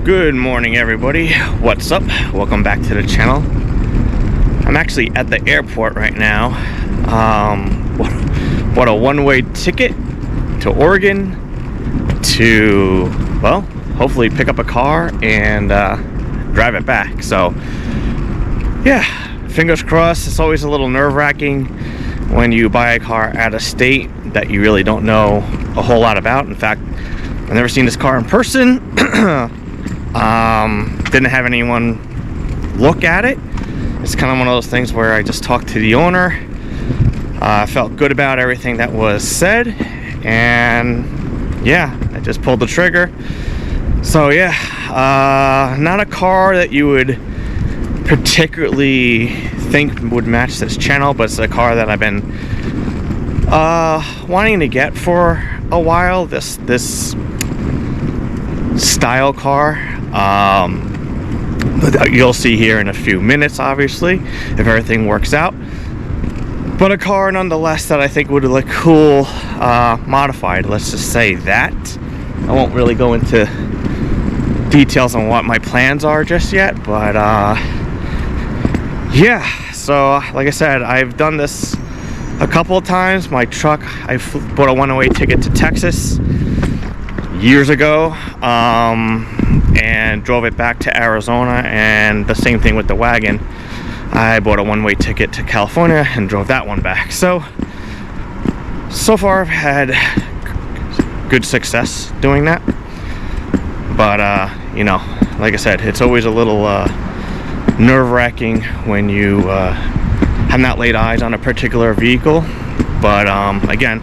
Good morning, everybody. What's up? Welcome back to the channel. I'm actually at the airport right now. What a one-way ticket to Oregon to, well, hopefully pick up a car and drive it back. So yeah, fingers crossed. It's always a little nerve-wracking when you buy a car out of state that you really don't know a whole lot about. In fact, I've never seen this car in person. Didn't have anyone look at it. It's kind of one of those things where I just talked to the owner. Felt good about everything that was said, and yeah, I just pulled the trigger. So yeah, not a car that you would particularly think would match this channel, but it's a car that I've been wanting to get for a while. This style car. You'll see here in a few minutes, obviously, if everything works out. But a car nonetheless that I think would look cool, modified, let's just say that. I won't really go into details on what my plans are just yet, but yeah, so like I said, I've done this a couple of times. My truck, I bought a one-way ticket to Texas years ago, and drove it back to Arizona, and the same thing with the wagon. I bought a one-way ticket to California and drove that one back. So far I've had good success doing that, but you know, like I said, it's always a little nerve-wracking when you have not laid eyes on a particular vehicle. But again,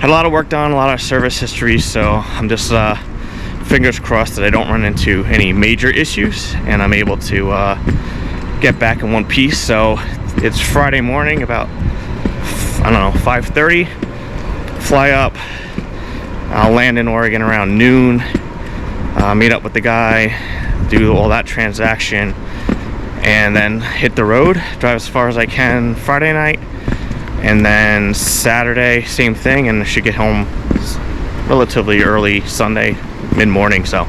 had a lot of work done, a lot of service history, so I'm just fingers crossed that I don't run into any major issues and I'm able to get back in one piece. So it's Friday morning, about, I don't know, 5:30. Fly up, I'll land in Oregon around noon, meet up with the guy, do all that transaction, and then hit the road, drive as far as I can Friday night, and then Saturday same thing, and I should get home relatively early Sunday, mid-morning. So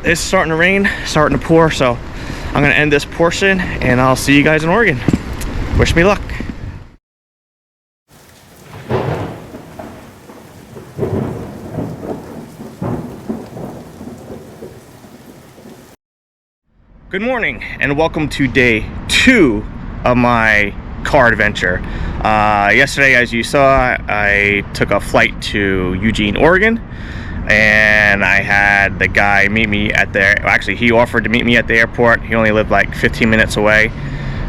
it's starting to rain, starting to pour, so I'm gonna end this portion and I'll see you guys in Oregon. Wish me luck. Good morning and welcome to day 2 of my car adventure. Yesterday, as you saw, I took a flight to Eugene, Oregon, and I had the guy meet me at the, actually he offered to meet me at the airport. He only lived like 15 minutes away,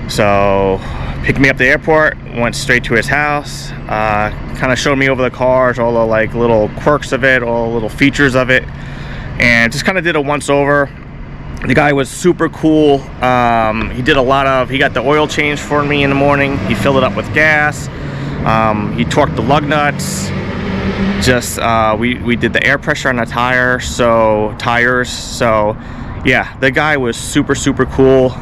so picked me up at the airport, went straight to his house, kind of showed me over the cars, all the like little quirks of it, all the little features of it, and just kind of did a once over. The guy was super cool. He got the oil change for me in the morning. He filled it up with gas. He torqued the lug nuts. Just we did the air pressure on the tires. So yeah, the guy was super cool.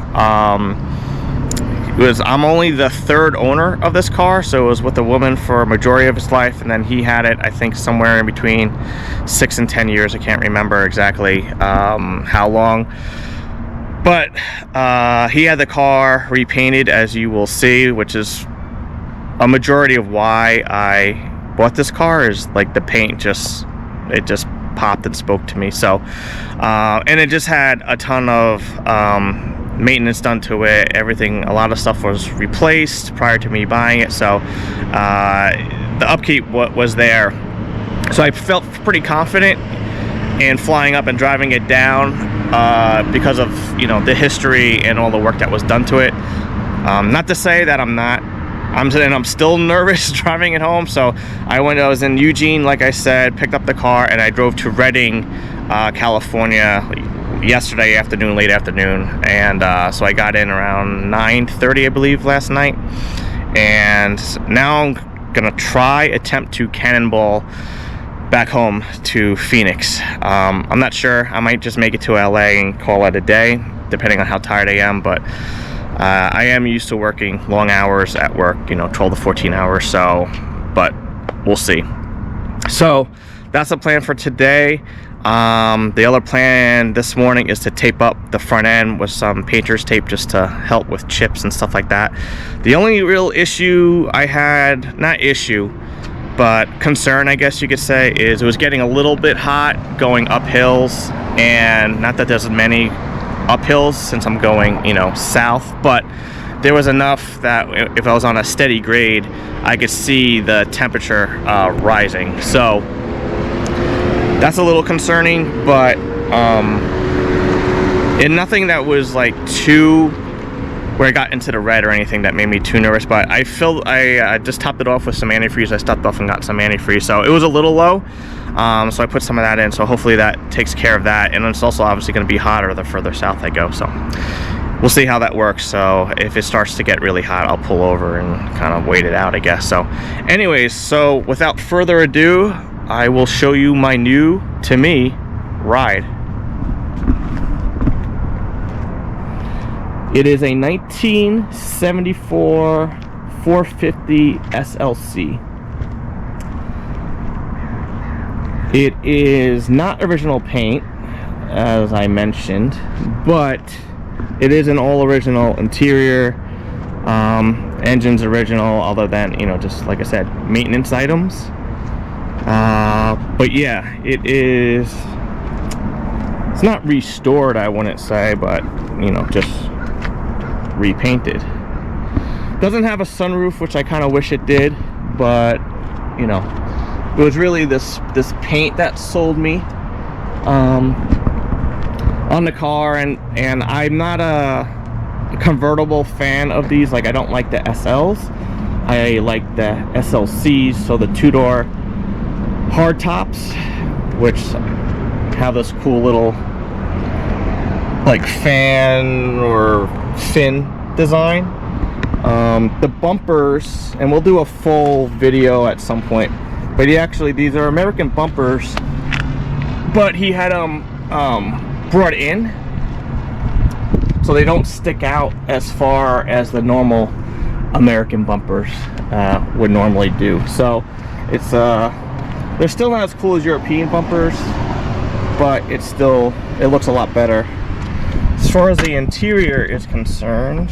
I'm only the 3rd owner of this car, so it was with a woman for a majority of his life, and then he had it, I think, somewhere in between 6 and 10 years. I can't remember exactly how long, but he had the car repainted, as you will see, which is a majority of why I bought this car. Is like the paint just popped and spoke to me. So and it just had a ton of maintenance done to it. Everything, a lot of stuff was replaced prior to me buying it, so the upkeep was there. So I felt pretty confident in flying up and driving it down because of, you know, the history and all the work that was done to it. Not to say that I'm still nervous driving it home. So I was in Eugene, like I said, picked up the car, and I drove to Redding, California yesterday afternoon, late afternoon, and so I got in around 9:30, I believe, last night, and now I'm gonna attempt to cannonball back home to Phoenix. I'm not sure. I might just make it to LA and call it a day, depending on how tired I am, but I am used to working long hours at work, you know, 12 to 14 hours, so, but we'll see. So that's the plan for today. The other plan this morning is to tape up the front end with some painter's tape just to help with chips and stuff like that. The only real issue I had, not issue, but concern I guess you could say, is it was getting a little bit hot going up hills, and not that there's many uphills since I'm going, you know, south, but there was enough that if I was on a steady grade, I could see the temperature rising. So that's a little concerning, but and nothing that was like too, where I got into the red or anything that made me too nervous. But I just topped it off with some antifreeze. I stopped off and got some antifreeze, so it was a little low. So I put some of that in, so hopefully that takes care of that. And it's also obviously going to be hotter the further south I go, so we'll see how that works. So if it starts to get really hot, I'll pull over and kind of wait it out, I guess. So anyways, so without further ado, I will show you my new, to me, ride. It is a 1974 450 SLC. It is not original paint, as I mentioned, but it is an all original interior. Engine's original, other than, you know, just like I said, maintenance items. But yeah, it is, it's not restored, I wouldn't say, but, you know, just repainted. Doesn't have a sunroof, which I kind of wish it did, but, you know, it was really this paint that sold me on the car. And I'm not a convertible fan of these. Like, I don't like the SLs. I like the SLCs, so the two-door hard tops, which have this cool little like fan or fin design. The bumpers, and we'll do a full video at some point, but these are American bumpers, but he had them brought in so they don't stick out as far as the normal American bumpers would normally do. So it's they're still not as cool as European bumpers, but it looks a lot better. As far as the interior is concerned,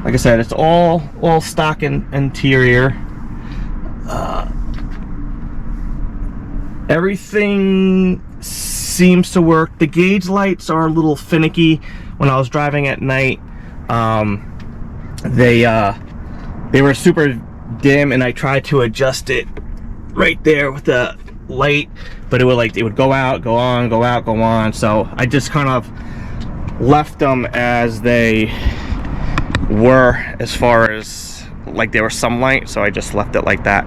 like I said, it's all stock interior. Everything seems to work. The gauge lights are a little finicky when I was driving at night. They were super dim, and I tried to adjust it right there with the light, but it would go out, go on, go out, go on. So I just kind of left them as they were, as far as like there was some light, so I just left it like that.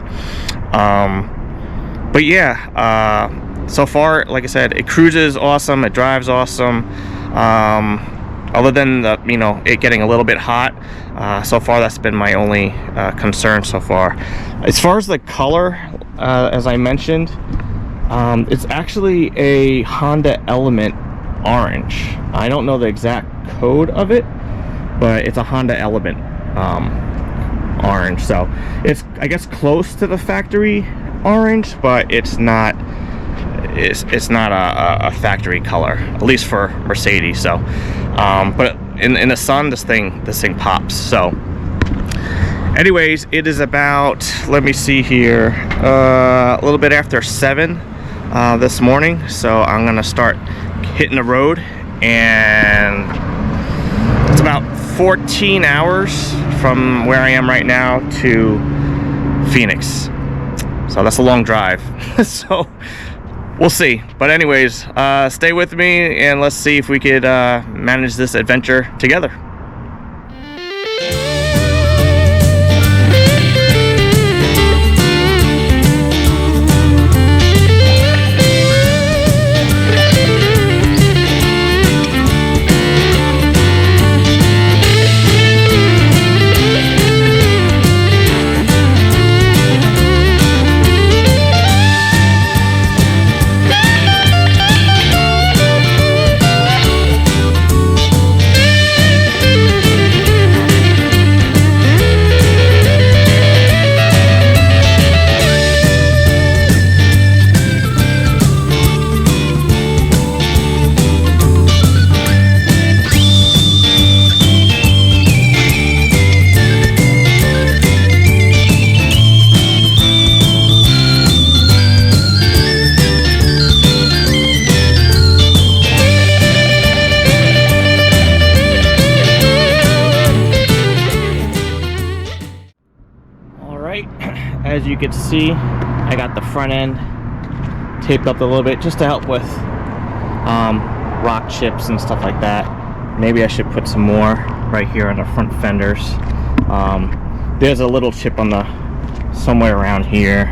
But yeah, so far, like I said, it cruises awesome, it drives awesome. Other than the, you know, it getting a little bit hot, so far that's been my only concern so far. As far as the color, as I mentioned, it's actually a Honda Element orange. I don't know the exact code of it, but it's a Honda Element orange. So it's, I guess, close to the factory orange, but it's not a factory color, at least for Mercedes. So but in the sun, this thing pops. So anyways, it is about, let me see here, a little bit after 7 this morning, so I'm gonna start hitting the road, and it's about 14 hours from where I am right now to Phoenix. So that's a long drive. So we'll see. But anyways, stay with me and let's see if we could manage this adventure together. as you can see, I got the front end taped up a little bit just to help with rock chips and stuff like that. Maybe I should put some more right here on the front fenders. There's a little chip on the somewhere around here.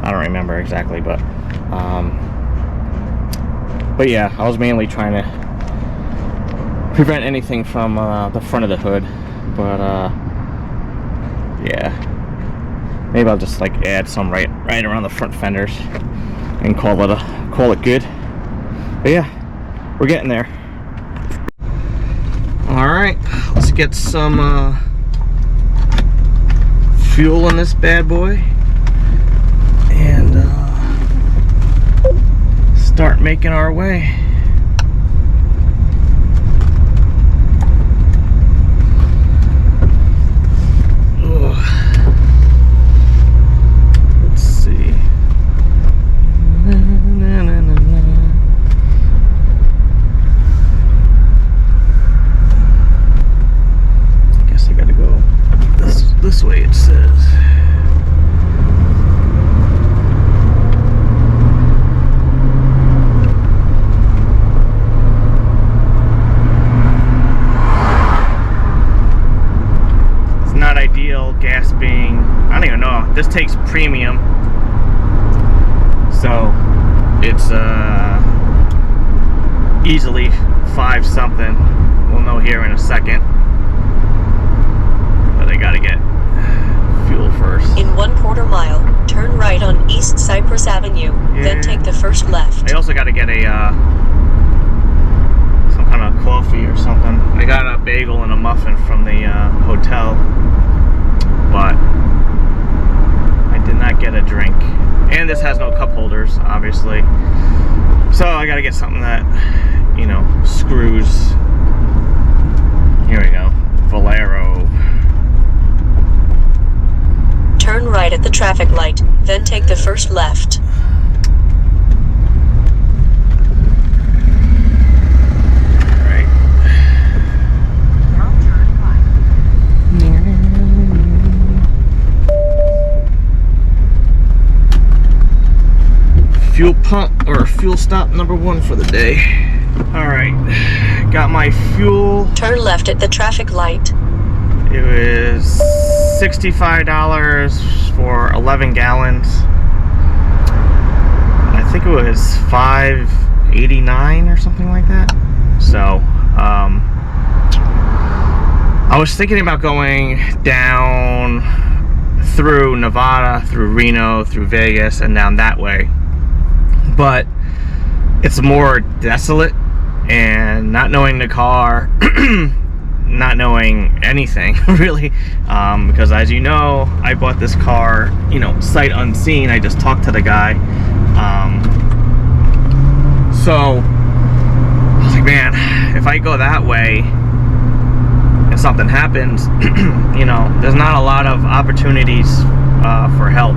I don't remember exactly, but yeah, I was mainly trying to prevent anything from the front of the hood, but yeah, maybe I'll just like add some right around the front fenders and call it good. But yeah, we're getting there. All right, let's get some fuel in this bad boy and start making our way. Let's see. I guess I gotta go this way, it says. Gas being, I don't even know, this takes premium, so it's easily 5 something. We'll know here in a second, but I gotta get fuel first. In 1/4 mile, turn right on East Cypress Avenue, then take the first left. I also gotta get a some kind of coffee or something. I got a bagel and a muffin from the hotel, but I did not get a drink. And this has no cup holders, obviously. So I gotta get something that, you know, screws. Here we go. Valero. Turn right at the traffic light, then take the first left. Fuel pump, or fuel stop number 1 for the day. Alright, got my fuel. Turn left at the traffic light. It was $65 for 11 gallons. I think it was $5.89 or something like that. So, I was thinking about going down through Nevada, through Reno, through Vegas, and down that way. But it's more desolate, and not knowing the car, not knowing anything really, because as you know, I bought this car, you know, sight unseen. I just talked to the guy, so I was like, man, if I go that way and something happens, you know, there's not a lot of opportunities for help.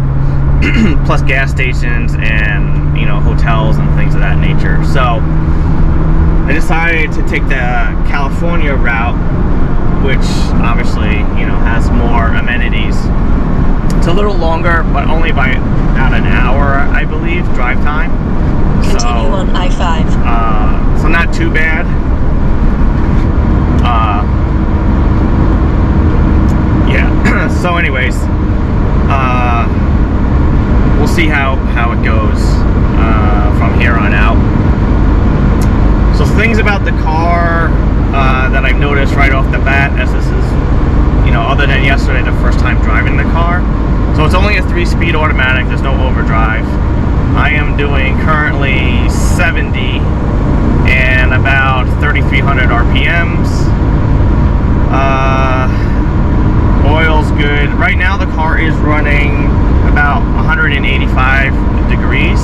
Plus gas stations and, you know, hotels and things of that nature. So I decided to take the California route, which obviously, you know, has more amenities. It's a little longer, but only by about an hour, I believe, drive time. Continue on I-5. So not too bad. Yeah. So anyways, we'll see how it goes from here on out. So things about the car that I've noticed right off the bat, as this is, you know, other than yesterday, the first time driving the car. So it's only a 3-speed automatic. There's no overdrive. I am doing currently 70 and about 3,300 RPMs. Oil's good. Right now the car is running about 185 degrees,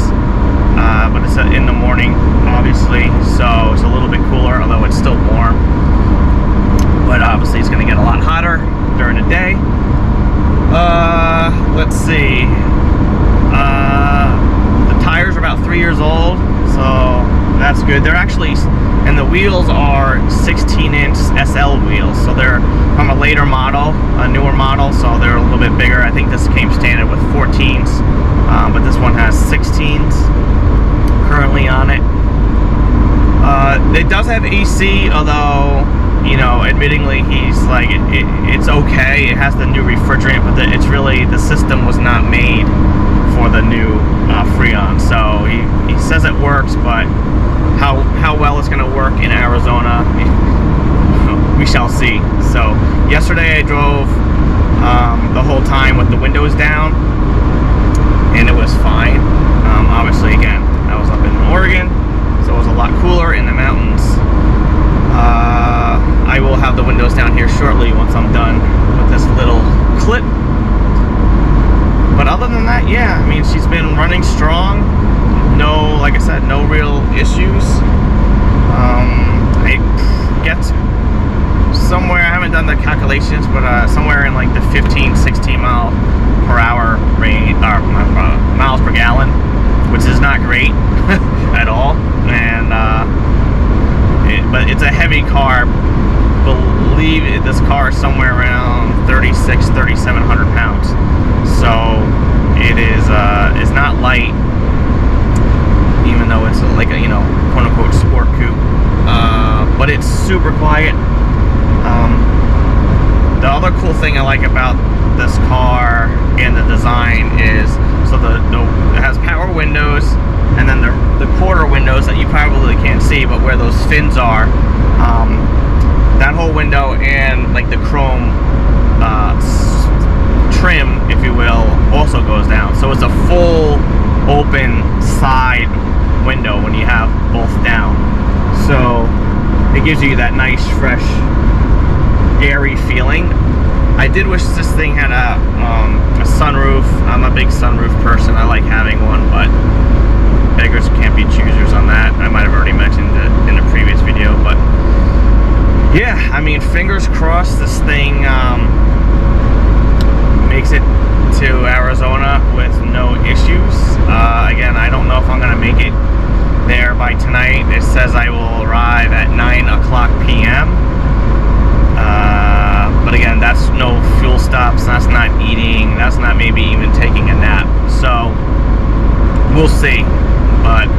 but it's in the morning, obviously, so it's a little bit cooler, although it's still warm. But obviously it's going to get a lot hotter during the day. Let's see. The tires are about 3 years old, so that's good. They're actually, and the wheels are 16-inch SL wheels, so they're from a later model, a newer model, so they're a little bit bit bigger. I think this came standard with 14s, but this one has 16s currently on it. It does have AC, although, you know, admittingly, he's like, it's okay. It has the new refrigerant, but it's really, the system was not made for the new Freon. So he says it works, but how well it's going to work in Arizona, we shall see. So yesterday I drove the whole time with the windows down, and it was fine. Obviously, again, I was up in Oregon, so it was a lot cooler in the mountains. I will have the windows down here shortly once I'm done with this little clip. But other than that, yeah, I mean, she's been running strong. No, like I said, no real issues. I get somewhere, I haven't done the calculations, but somewhere in like the 15-16 mile per hour range, or miles per gallon, which is not great at all. And but it's a heavy car. Believe this car is somewhere around 3,700 pounds. So it is it's not light, even though it's like a, you know, quote unquote sport coupe. But it's super quiet. The other cool thing I like about this car and the design is, so it has power windows, and then the quarter windows that you probably can't see, but where those fins are, that whole window and like the chrome trim, if you will, also goes down. So it's a full open side window when you have both down. So it gives you that nice, fresh, airy feeling. I did wish this thing had a sunroof. I'm a big sunroof person. I like having one, but beggars can't be choosers on that. I might have already mentioned it in a previous video, but yeah, I mean, fingers crossed this thing makes it to Arizona with no issues. Again, I don't know if I'm gonna make it there by tonight. It says I will arrive at 9:00 p.m. But again, that's no fuel stops, that's not eating, that's not maybe even taking a nap. So we'll see. But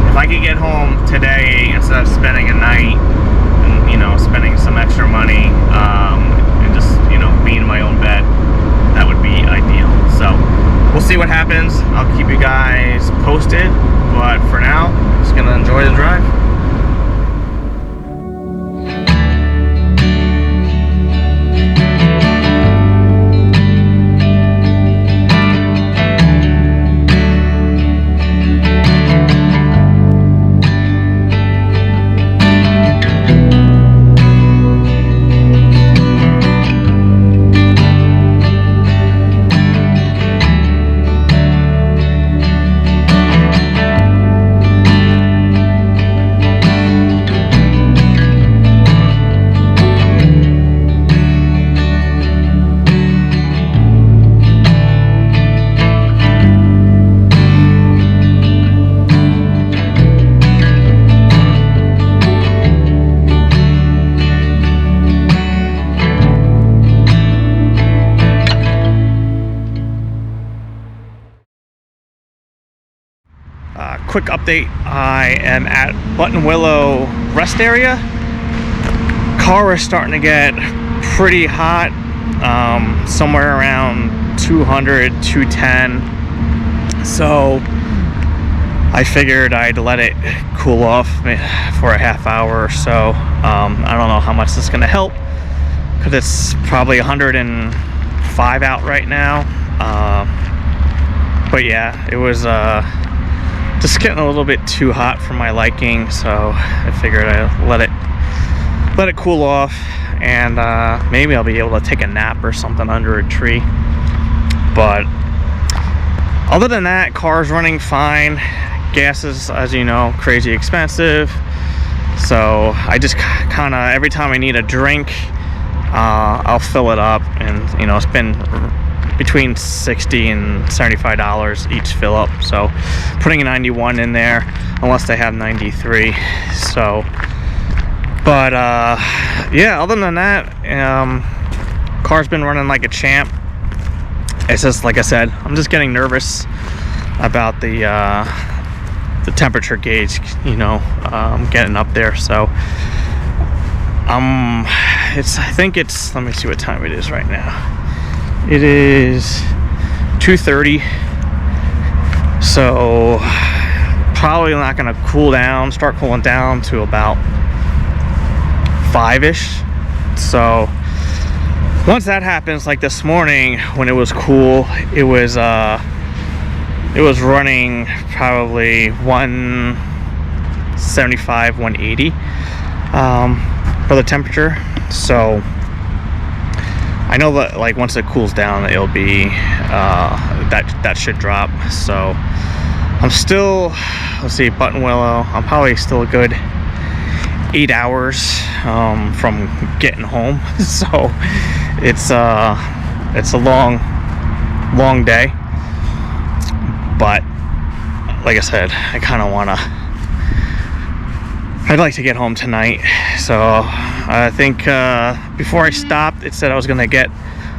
if I could get home today instead of spending a night and, you know, spending some extra money and just, you know, being in my own bed, that would be ideal. So we'll see what happens. I'll keep you guys posted, but for now, I'm just gonna enjoy the drive. Quick update, I am at Buttonwillow rest area. Car is starting to get pretty hot, somewhere around 200, 210. So I figured I'd let it cool off for a half hour or so. I don't know how much this is going to help, because it's probably 105 out right now. But yeah, it was just getting a little bit too hot for my liking, so I figured I'd let it cool off, and maybe I'll be able to take a nap or something under a tree. But other than that, car's running fine. Gas is, as you know, crazy expensive, so I just kind of, every time I need a drink, I'll fill it up, and you know, it's been between $60 and $75 each fill up. So putting a 91 in there, unless they have 93. So, but yeah, other than that, Car's been running like a champ. It's just like I said, I'm just getting nervous about the temperature gauge, you know, getting up there. So I think it's, let me see what time it is right now. It is 2:30. So probably not gonna start cooling down to about 5-ish. So once that happens, like this morning when it was cool, it was running probably 175, 180 for the temperature. So I know that like once it cools down, it'll be that should drop. So I'm still, let's see, Buttonwillow, I'm probably still a good 8 hours from getting home. So it's a long day, but like I said, I kind of I'd like to get home tonight. So I think before I stopped, it said I was gonna get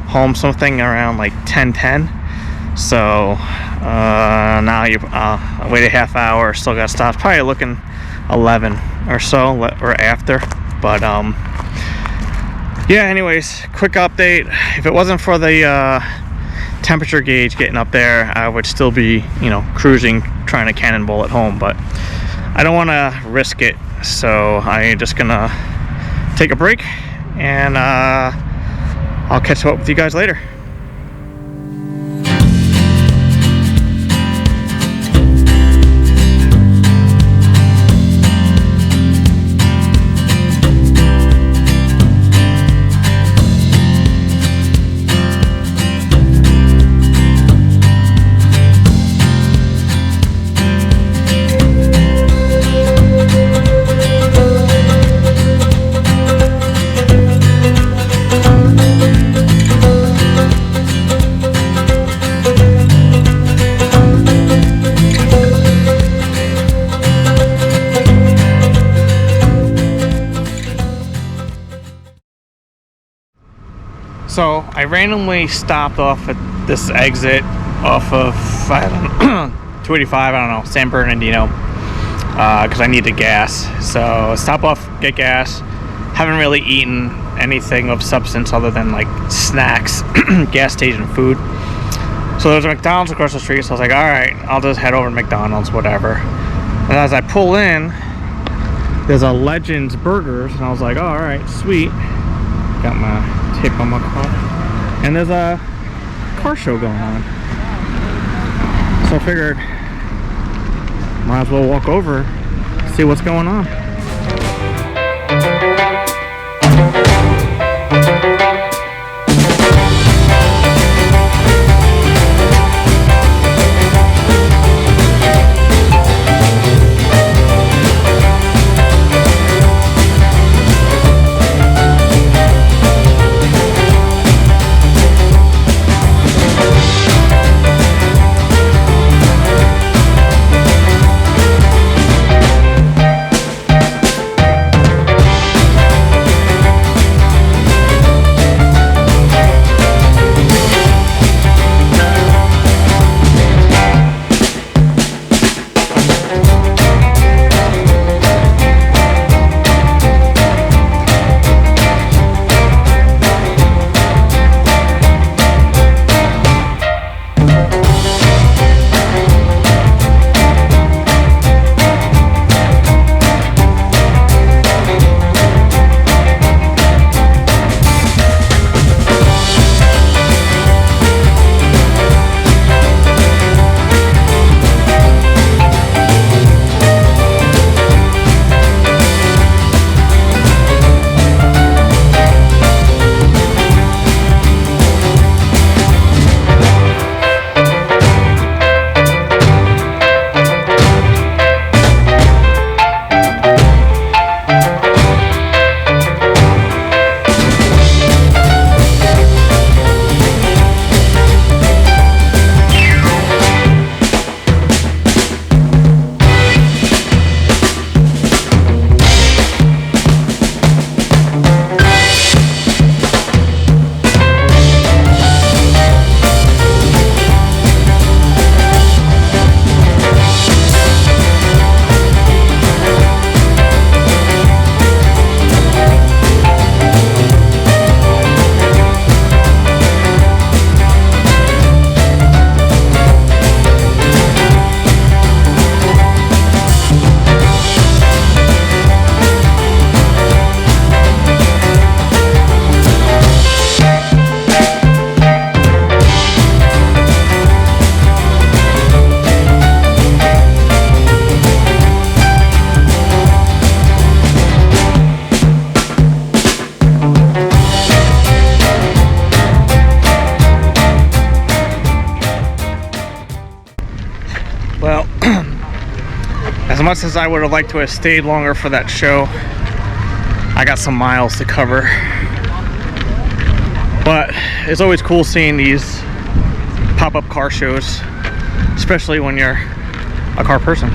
home something around like 10:10. So now I waited a half hour, still got stopped, probably looking 11 or so or after. But yeah, anyways, quick update. If it wasn't for the temperature gauge getting up there, I would still be, you know, cruising, trying to cannonball at home, but I don't want to risk it. So I'm just gonna take a break, and I'll catch up with you guys later. So I randomly stopped off at this exit off of 285, I don't know, San Bernardino, because I needed gas. So stop off, get gas. Haven't really eaten anything of substance other than like snacks, gas station food. So there's a McDonald's across the street, so I was like, all right, I'll just head over to McDonald's, whatever. And as I pull in, there's a Legends Burgers, and I was like, oh, all right, sweet. Got my tape on my car, and there's a car show going on. So I figured, might as well walk over, see what's going on. much as I would have liked to have stayed longer for that show, I got some miles to cover. But it's always cool seeing these pop-up car shows, especially when you're a car person.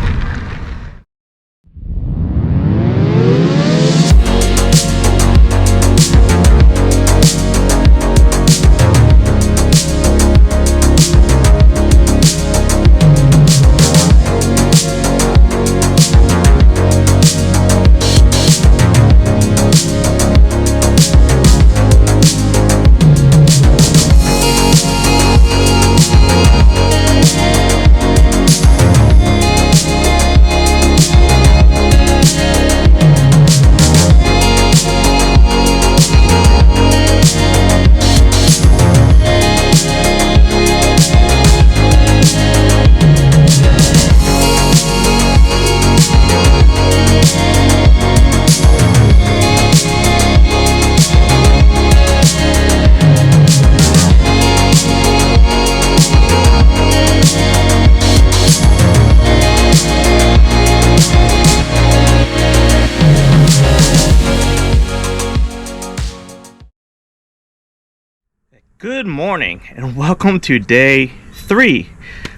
Good morning and welcome to day 3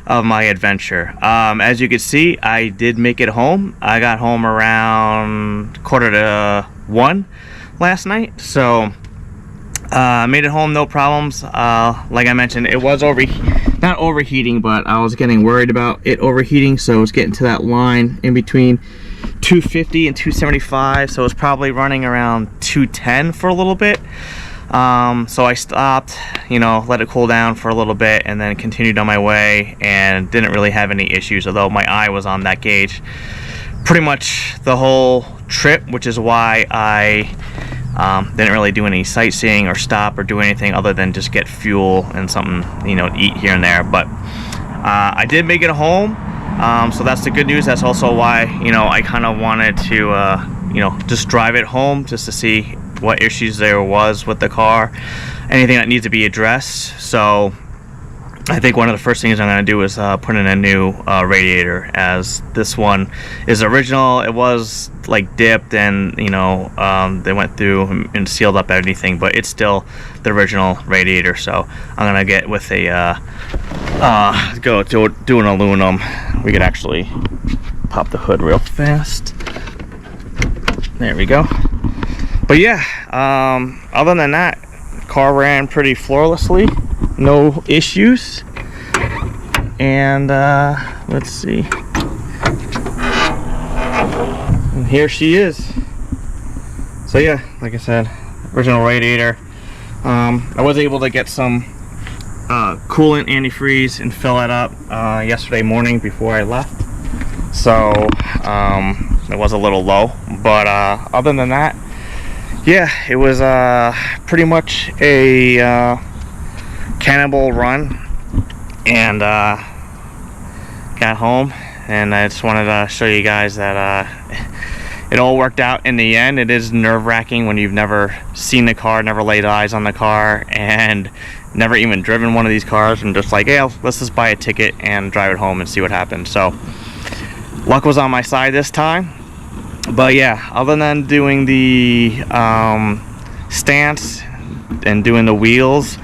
of my adventure. As you can see, I did make it home. I got home around 1:45 last night, so I made it home, no problems. Like I mentioned, it was not overheating, but I was getting worried about it overheating, so it's getting to that line in between 250 and 275, so it's probably running around 210 for a little bit. So I stopped, let it cool down for a little bit and then continued on my way and didn't really have any issues, although my eye was on that gauge pretty much the whole trip, which is why I didn't really do any sightseeing or stop or do anything other than just get fuel and something, to eat here and there. But I did make it home, so that's the good news. That's also why, I kind of wanted to, just drive it home just to see what issues there was with the car, anything that needs to be addressed. So I think one of the first things I'm going to do is put in a new radiator, as this one is original. It was like dipped and they went through and sealed up everything, but it's still the original radiator. So I'm gonna get with a go to do an aluminum. We could actually pop the hood real fast. There we go. But yeah, other than that, car ran pretty flawlessly, no issues. And let's see, and here she is. So yeah, like I said, original radiator. I was able to get some coolant antifreeze and fill it up yesterday morning before I left, so it was a little low, but other than that, yeah, it was pretty much a cannibal run. And got home, and I just wanted to show you guys that it all worked out in the end. It is nerve-wracking when you've never seen the car, never laid eyes on the car, and never even driven one of these cars, and just like, hey, let's just buy a ticket and drive it home and see what happens. So luck was on my side this time. But yeah, other than doing the stance and doing the wheels,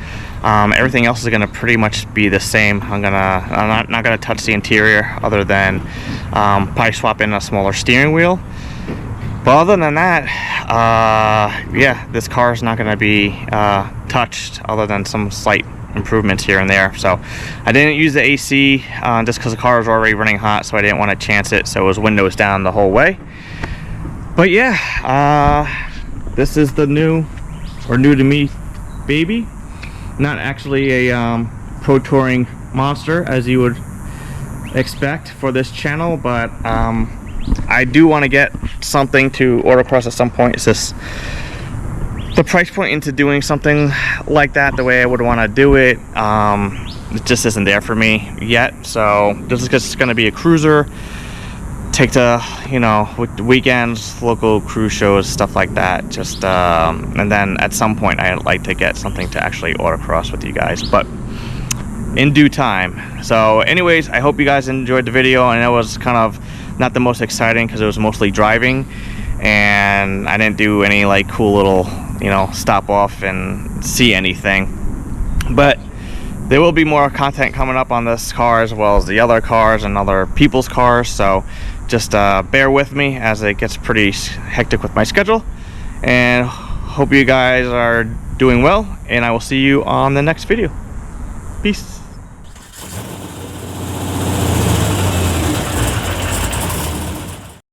everything else is gonna pretty much be the same. I'm not gonna touch the interior, other than probably swap in a smaller steering wheel. But other than that, yeah, this car is not gonna be touched, other than some slight improvements here and there. So I didn't use the AC just because the car was already running hot, so I didn't want to chance it. So it was windows down the whole way. But yeah, this is the new to me baby. Not actually a Pro Touring monster as you would expect for this channel, but I do want to get something to autocross at some point. It's just the price point into doing something like that the way I would want to do it. It just isn't there for me yet. So this is just going to be a cruiser. Take to, weekends, local cruise shows, stuff like that. Just and then at some point I'd like to get something to actually autocross with you guys, but in due time. So anyways, I hope you guys enjoyed the video. I know it was kind of not the most exciting because it was mostly driving, and I didn't do any like cool little, you know, stop off and see anything. But there will be more content coming up on this car as well as the other cars and other people's cars, so just bear with me as it gets pretty hectic with my schedule, and hope you guys are doing well, and I will see you on the next video. Peace.